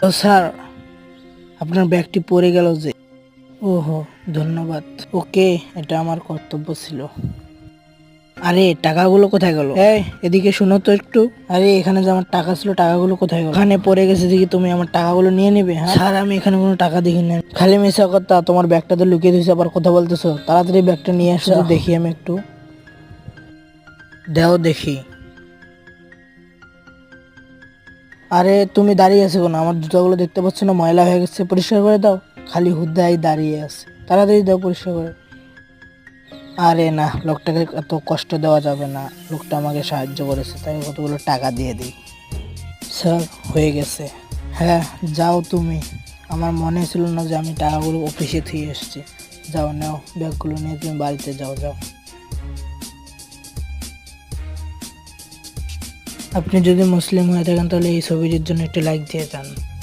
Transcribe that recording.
তো স্যার, আপনার ব্যাগটি পড়ে গেল যে। ওহো, ধন্যবাদ। ওকে, এটা আমার কর্তব্য ছিল। আরে টাকাগুলো কোথায় গেল? এই এদিকে শুনো তো একটু। আরে এখানে যে আমার টাকা ছিল, টাকাগুলো কোথায় গেল? ওখানে পড়ে গেছে দেখি তুমি আমার টাকাগুলো নিয়ে নেবে? হ্যাঁ স্যার, আমি এখানে কোনো টাকা দেখি না। খালি মিশা কথা, তোমার ব্যাগটা তো লুকিয়ে দিয়েছে, আবার কথা বলতেছো। তাড়াতাড়ি ব্যাগটা নিয়ে আসো তো দেখি আমি একটু। দেও দেখি। আরে তুমি দাঁড়িয়ে আছো কেন? আমার জুতাগুলো দেখতে পাচ্ছ না, ময়লা হয়ে গেছে, পরিষ্কার করে দাও। খালি হুদাই দাঁড়িয়ে আছে, তাড়াতাড়ি দাও পরিষ্কার করে। আরে না, লোকটাকে এত কষ্ট দেওয়া যাবে না। লোকটা আমাকে সাহায্য করেছে, তাই কতগুলো টাকা দিয়ে দিই। স্যার, হয়ে গেছে। হ্যাঁ, যাও তুমি। আমার মনে ছিল না যে আমি টাকাগুলো অফিসে থুয়ে এসেছি। যাও, নাও ব্যাগগুলো নিয়ে তুমি বাড়িতে যাও, যাও। আপনি যদি মুসলিম হয়ে থাকেন তাহলে এই ছবিটির জন্য একটা লাইক দিয়ে যান।